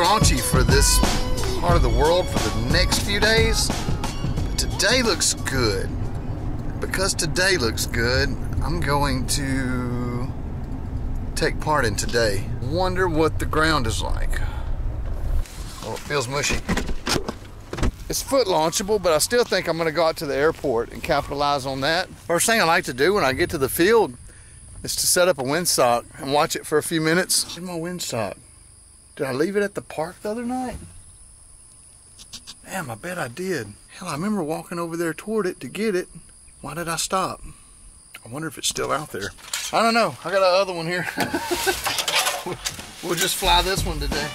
scraunchy for this part of the world for the next few days. But today looks good. Because today looks good, I'm going to take part in today. Wonder what the ground is like. Oh, it feels mushy. It's foot launchable, but I still think I'm gonna go out to the airport and capitalize on that. First thing I like to do when I get to the field is to set up a windsock and watch it for a few minutes. Where's my windsock? Did I leave it at the park the other night? Damn, I bet I did. Hell, I remember walking over there toward it to get it. Why did I stop? I wonder if it's still out there. I don't know. I got another one here. We'll just fly this one today.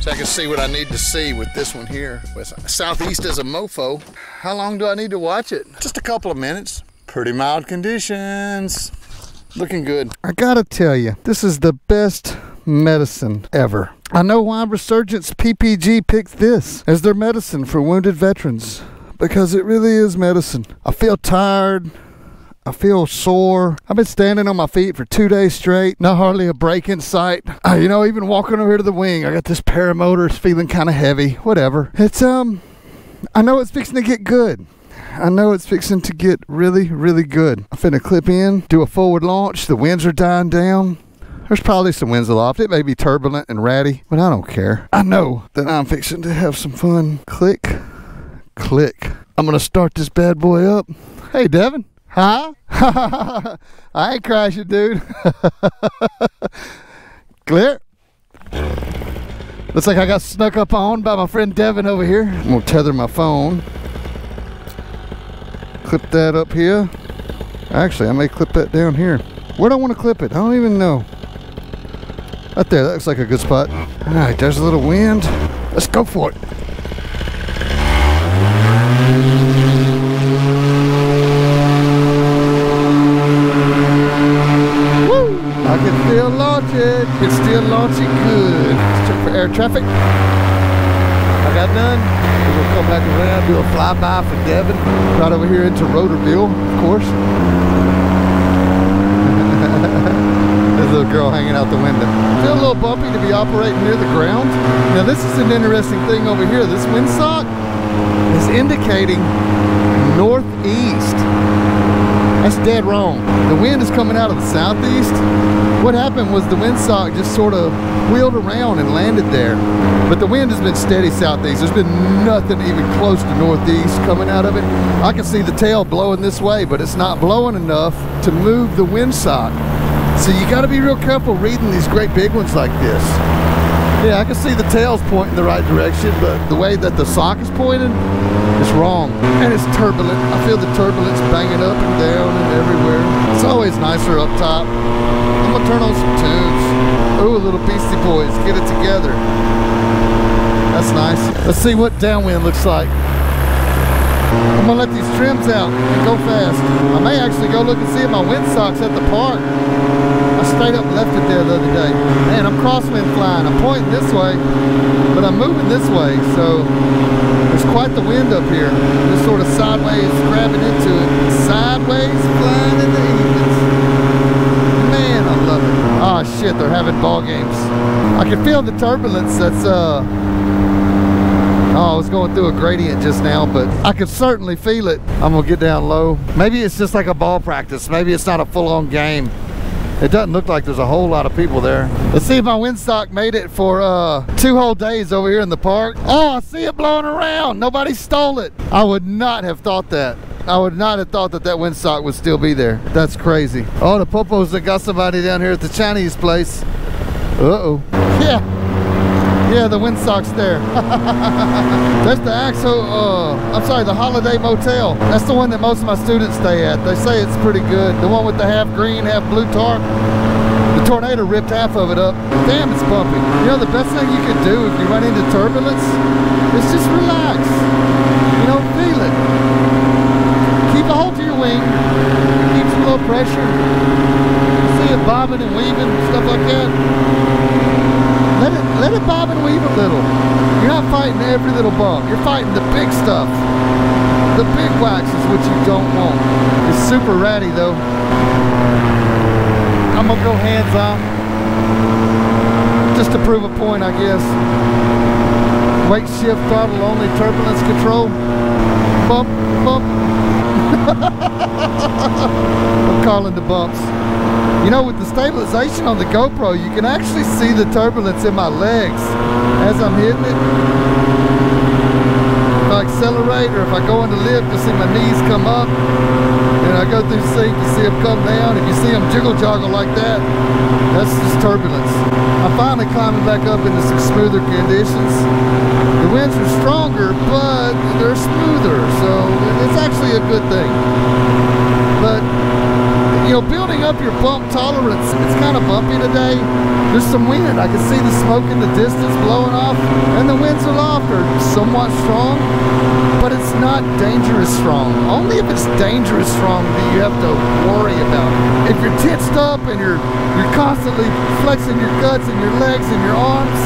So I can see what I need to see with this one here. Southeast is a mofo. How long do I need to watch it? Just a couple of minutes. Pretty mild conditions. Looking good. I gotta tell you, this is the best medicine ever. I know why Resurgence PPG picked this as their medicine for wounded veterans, because it really is medicine. I feel tired. I feel sore. I've been standing on my feet for 2 days straight. Not hardly a break in sight. You know, even walking over here to the wing, I got this paramotor. It's feeling kind of heavy. Whatever. It's, I know it's fixing to get good. I know it's fixing to get really, really good. I'm finna clip in, do a forward launch. The winds are dying down. There's probably some winds aloft. It may be turbulent and ratty, but I don't care. I know that I'm fixing to have some fun. Click, click. I'm gonna start this bad boy up. Hey, Devin. Huh? I ain't crashing, dude. Clear. Looks like I got snuck up on by my friend Devin over here. I'm gonna tether my phone. Clip that up here. Actually, I may clip that down here. Where do I want to clip it? I don't even know. Right there, that looks like a good spot. All right, there's a little wind. Let's go for it. I can still launch it. It's still launching good. Let's check for air traffic. I got done. We're gonna come back around, do a flyby for Devin. Right over here into Rotorville, of course. There's a little girl hanging out the window. Feel a little bumpy to be operating near the ground. Now this is an interesting thing over here. This windsock is indicating northeast. That's dead wrong. The wind is coming out of the southeast. What happened was the windsock just sort of wheeled around and landed there. But the wind has been steady southeast. There's been nothing even close to northeast coming out of it. I can see the tail blowing this way, but it's not blowing enough to move the windsock. So you gotta be real careful reading these great big ones like this. Yeah, I can see the tail's pointing the right direction, but the way that the sock is pointing, it's wrong. And it's turbulent. I feel the turbulence banging up and down and everywhere. It's always nicer up top. I'm gonna turn on some tunes. Ooh, little Beastie Boys, get it together. That's nice. Let's see what downwind looks like. I'm gonna let these trims out and go fast. I may actually go look and see if my windsocks at the park. I straight up left it there the other day. Man, I'm crosswind flying. I'm pointing this way, but I'm moving this way, so there's quite the wind up here. Just sort of sideways grabbing into it. Sideways flying in the evenings. Man, I love it. Oh shit, they're having ball games. I can feel the turbulence that's oh, I was going through a gradient just now, but I can certainly feel it. I'm gonna get down low. Maybe it's just like a ball practice. Maybe it's not a full-on game. It doesn't look like there's a whole lot of people there. Let's see if my windsock made it for 2 whole days over here in the park. Oh, I see it blowing around. Nobody stole it. I would not have thought that. I would not have thought that that windsock would still be there. That's crazy. Oh, the popos that got somebody down here at the Chinese place. Uh-oh. Yeah. Yeah, the windsock's there. That's the I'm sorry, the Holiday Motel. That's the one that most of my students stay at. They say it's pretty good. The one with the half green, half blue tarp. The tornado ripped half of it up. Damn, it's bumpy. You know, the best thing you can do if you run into turbulence is just relax. You know, feel it. Keep a hold to your wing. Keep some low pressure. You see it bobbing and weaving, stuff like that. Let it bob and weave a little. You're not fighting every little bump. You're fighting the big stuff. The big wax is what you don't want. It's super ratty though. I'm gonna go hands on, just to prove a point, I guess. Weight shift, throttle only, turbulence control. Bump, bump. I'm calling the bumps. You know, with the stabilization on the GoPro, you can actually see the turbulence in my legs as I'm hitting it. If I accelerate or if I go into lift, you see my knees come up. And I go through sync, you see them come down. If you see them jiggle joggle like that, that's just turbulence. I'm finally climbing back up into some smoother conditions. The winds are stronger, but they're smoother, so it's actually a good thing. But, you know, building up your bump tolerance, it's kind of bumpy today. There's some wind. I can see the smoke in the distance blowing off, and the winds aloft are somewhat strong, but it's not dangerous strong. Only if it's dangerous strong do you have to worry about it. If you're tensed up and you're constantly flexing your guts and your legs and your arms,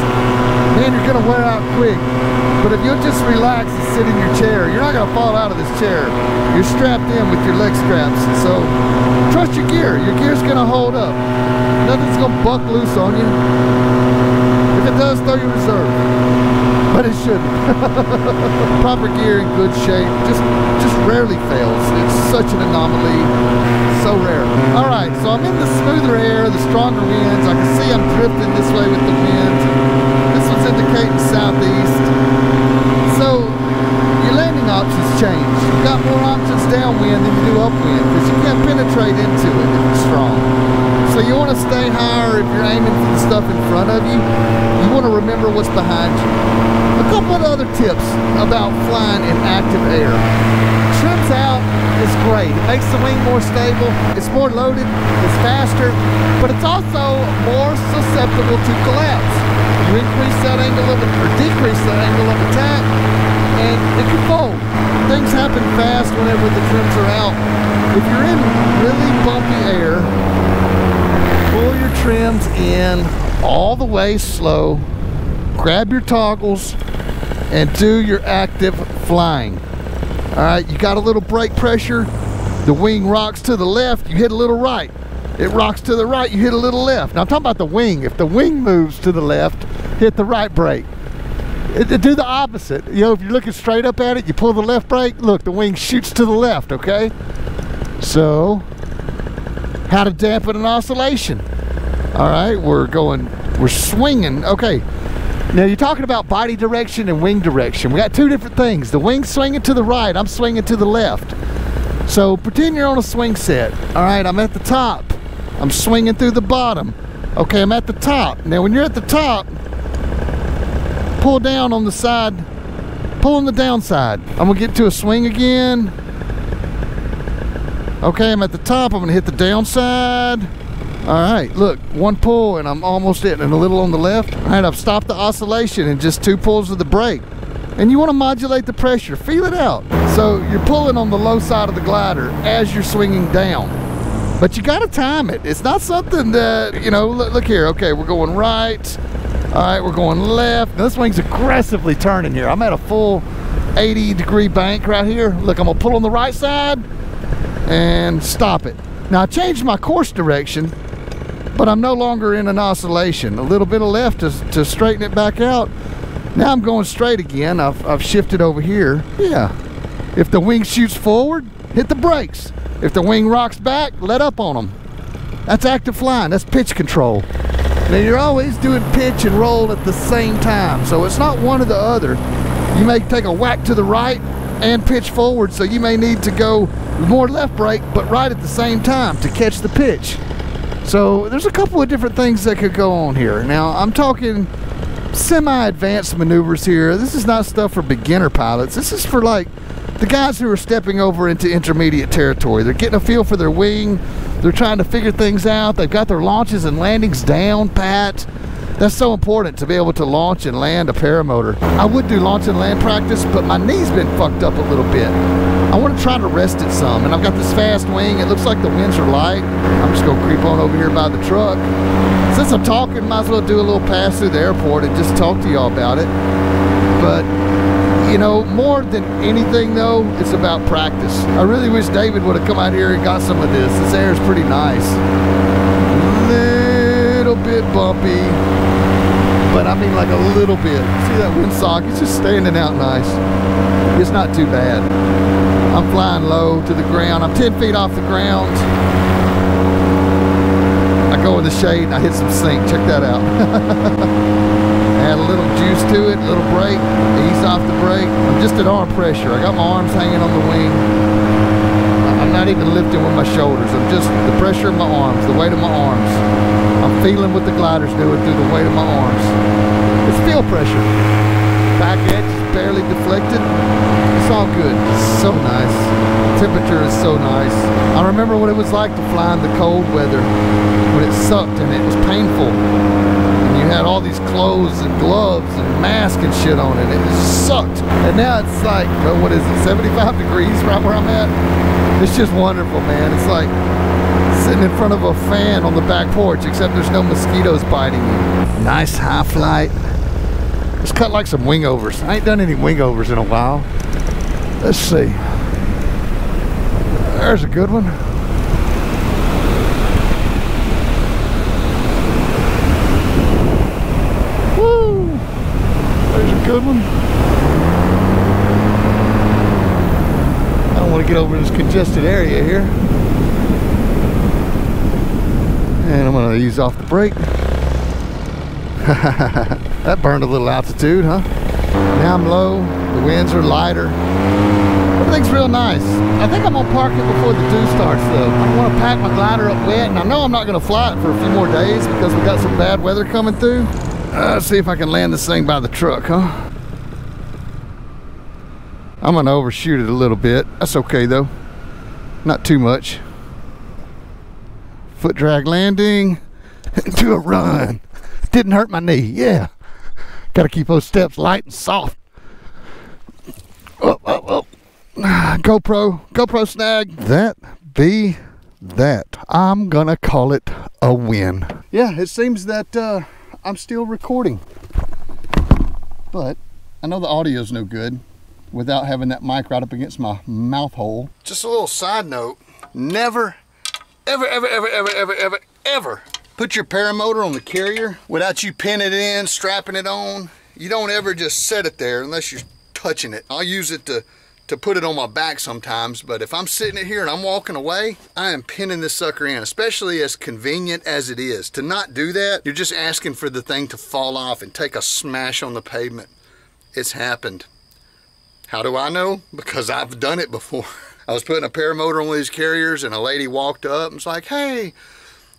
man, you're gonna wear out quick. But if you'll just relax and sit in your chair, you're not gonna fall out of this chair. You're strapped in with your leg straps. So trust your gear. Your gear's gonna hold up. Nothing's gonna buck loose on you. If it does, throw your reserve. But it shouldn't. Proper gear in good shape just rarely fails. It's such an anomaly. So rare. Alright, so I'm in the smoother air, the stronger winds. I can see I'm drifting this way with the wind. This one's indicating southeast. So your landing options change. You've got more options downwind than you do upwind because you can't penetrate into it if it's strong. So you want to stay higher if you're aiming for the stuff in front of you. You want to remember what's behind you. A couple of other tips about flying in active air. Trims out is great. It makes the wing more stable. It's more loaded. It's faster. But it's also more susceptible to collapse. You increase that angle of it, or decrease that angle of attack, and it can fold. Things happen fast whenever the trims are out. If you're in really bumpy air, pull your trims in all the way slow, grab your toggles, and do your active flying. Alright, you got a little brake pressure, the wing rocks to the left, you hit a little right. It rocks to the right, you hit a little left. Now I'm talking about the wing. If the wing moves to the left, hit the right brake. Do the opposite. You know, if you're looking straight up at it, you pull the left brake, look, the wing shoots to the left, okay? So, how to dampen an oscillation. Alright, we're swinging. Okay, now you're talking about body direction and wing direction. We got two different things. The wing's swinging to the right, I'm swinging to the left. So pretend you're on a swing set. Alright, I'm at the top. I'm swinging through the bottom. Okay, I'm at the top. Now when you're at the top, pull down on the side, pull on the downside. I'm gonna get to a swing again. Okay, I'm at the top, I'm gonna hit the downside. Alright, look, one pull and I'm almost hitting it, a little on the left. Alright, I've stopped the oscillation in just two pulls of the brake. And you want to modulate the pressure, feel it out. So you're pulling on the low side of the glider as you're swinging down. But you got to time it. It's not something that, you know, look here, okay, we're going right. Alright, we're going left. Now this wing's aggressively turning here. I'm at a full 80-degree bank right here. Look, I'm gonna pull on the right side and stop it. Now I changed my course direction, but I'm no longer in an oscillation. A little bit of left to straighten it back out. Now I'm going straight again. I've shifted over here. Yeah. If the wing shoots forward, hit the brakes. If the wing rocks back, let up on them. That's active flying. That's pitch control. Now you're always doing pitch and roll at the same time, so it's not one or the other. You may take a whack to the right and pitch forward, so you may need to go more left brake, but right at the same time to catch the pitch. So there's a couple of different things that could go on here. Now I'm talking semi-advanced maneuvers here. This is not stuff for beginner pilots. This is for like the guys who are stepping over into intermediate territory. They're getting a feel for their wing. They're trying to figure things out. They've got their launches and landings down pat. That's so important to be able to launch and land a paramotor. I would do launch and land practice, but my knee's been fucked up a little bit. I want to try to rest it some, and I've got this fast wing. It looks like the winds are light. I'm just gonna creep on over here by the truck. Since I'm talking, might as well do a little pass through the airport and just talk to y'all about it. But you know, more than anything though, it's about practice. I really wish David would have come out here and got some of this. This air is pretty nice. little bit bumpy, but I mean like a little bit. See that windsock? It's just standing out nice. It's not too bad. I'm flying low to the ground. I'm 10 feet off the ground. I go in the shade and I hit some sink. Check that out. Add a little juice to it, a little brake, ease off the brake. I'm just at arm pressure. I got my arms hanging on the wing. I'm not even lifting with my shoulders. I'm just the pressure of my arms, the weight of my arms. I'm feeling what the glider's doing through the weight of my arms. It's field pressure. Back edge is barely deflected. It's all good. It's so nice. The temperature is so nice. I remember what it was like to fly in the cold weather when it sucked and it was painful. And you had all these clothes and gloves and mask and shit on it. It just sucked. And now it's like, well, what is it, 75 degrees right where I'm at? It's just wonderful, man. It's like sitting in front of a fan on the back porch, except there's no mosquitoes biting you. Nice high flight. It's cut like some wingovers. I ain't done any wingovers in a while. Let's see. There's a good one. Woo! There's a good one. I don't want to get over this congested area here. And I'm going to ease off the brake. That burned a little altitude, huh? Now I'm low, the winds are lighter. Everything's real nice. I think I'm gonna park it before the dew starts though. I want to pack my glider up wet, and I know I'm not gonna fly it for a few more days because we got some bad weather coming through. Let's see if I can land this thing by the truck, huh? I'm gonna overshoot it a little bit. That's okay though. Not too much. Foot drag landing into a run. Didn't hurt my knee, yeah. Gotta keep those steps light and soft. Oh, oh, oh. GoPro snag. That be that. I'm gonna call it a win. Yeah, it seems that I'm still recording. But I know the audio's no good without having that mic right up against my mouth hole. Just a little side note. Never, ever put your paramotor on the carrier without you pinning it in, strapping it on. You don't ever just set it there unless you're touching it. I'll use it to put it on my back sometimes, but if I'm sitting it here and I'm walking away, I am pinning this sucker in, especially as convenient as it is. To not do that, you're just asking for the thing to fall off and take a smash on the pavement. It's happened. How do I know? Because I've done it before. I was putting a paramotor on one of these carriers and a lady walked up and was like, hey,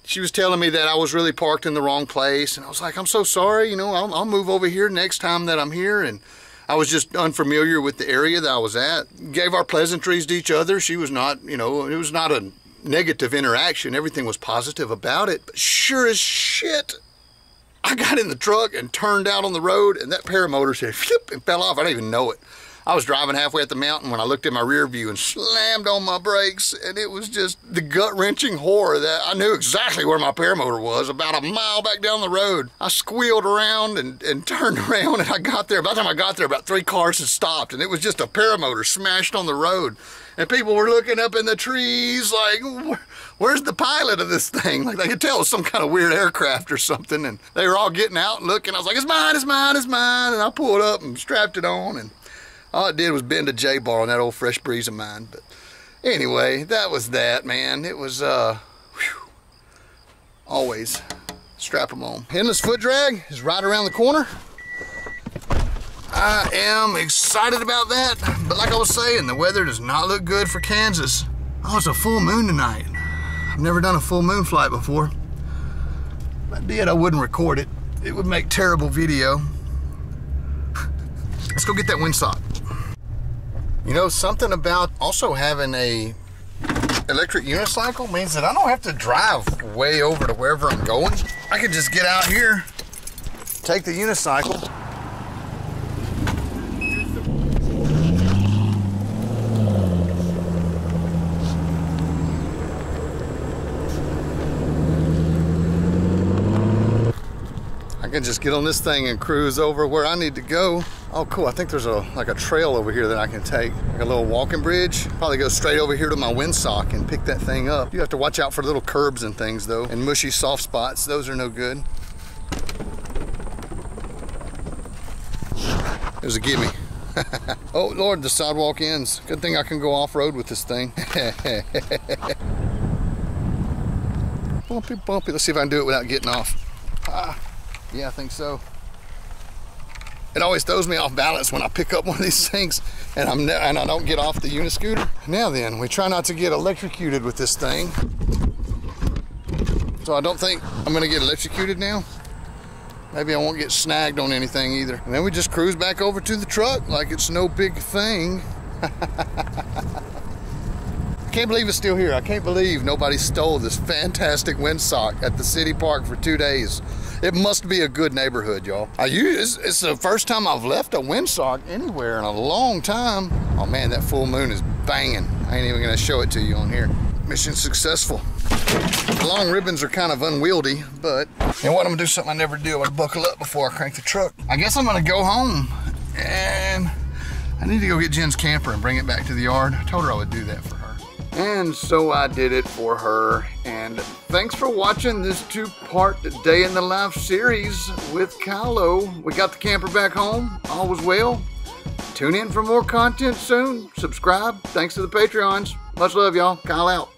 she was telling me that I was really parked in the wrong place. And I was like, I'm so sorry, you know, I'll move over here next time that I'm here. And I was just unfamiliar with the area that I was at. Gave our pleasantries to each other. She was not, you know, it was not a negative interaction. Everything was positive about it. But sure as shit, I got in the truck and turned out on the road and that paramotor said, flip, and fell off. I didn't even know it. I was driving halfway up the mountain when I looked in my rear view and slammed on my brakes, and it was just the gut-wrenching horror that I knew exactly where my paramotor was, about a mile back down the road. I squealed around and turned around, and I got there. By the time I got there, about 3 cars had stopped, and it was just a paramotor smashed on the road. And people were looking up in the trees like, where's the pilot of this thing? Like they could tell it was some kind of weird aircraft or something, and they were all getting out and looking. I was like, it's mine, it's mine, it's mine. And I pulled up and strapped it on, and all it did was bend a J-bar on that old Fresh Breeze of mine. But anyway, that was that, man. It was, always strap them on. Endless foot drag is right around the corner. I am excited about that. But like I was saying, the weather does not look good for Kansas. Oh, it's a full moon tonight. I've never done a full moon flight before. If I did, I wouldn't record it. It would make terrible video. Let's go get that windsock. You know, something about also having a electric unicycle means that I don't have to drive way over to wherever I'm going. I can just get out here, take the unicycle. I can just get on this thing and cruise over where I need to go. Oh, cool. I think there's like a trail over here that I can take. Like a little walking bridge. Probably go straight over here to my windsock and pick that thing up. You have to watch out for little curbs and things though, and mushy soft spots. Those are no good. There's a gimme. Oh Lord, the sidewalk ends. Good thing I can go off-road with this thing. Bumpy, bumpy. Let's see if I can do it without getting off. Yeah, I think so. It always throws me off balance when I pick up one of these things and I don't get off the uniscooter. Now then, we try not to get electrocuted with this thing. So I don't think I'm gonna get electrocuted now. Maybe I won't get snagged on anything either. And then we just cruise back over to the truck like it's no big thing. I can't believe it's still here. I can't believe nobody stole this fantastic windsock at the city park for 2 days. It must be a good neighborhood, y'all. It's the first time I've left a windsock anywhere in a long time. Oh man, that full moon is banging. I ain't even gonna show it to you on here. Mission successful. The long ribbons are kind of unwieldy, but you know what? I'm gonna do something I never do. I'm gonna buckle up before I crank the truck. I guess I'm gonna go home and I need to go get Jen's camper and bring it back to the yard. I told her I would do that for her. And so I did it for her. And thanks for watching this 2-part day in the life series with Kylo. We got the camper back home. All was well. Tune in for more content soon. Subscribe. Thanks to the Patreons. Much love, y'all. Kyle out.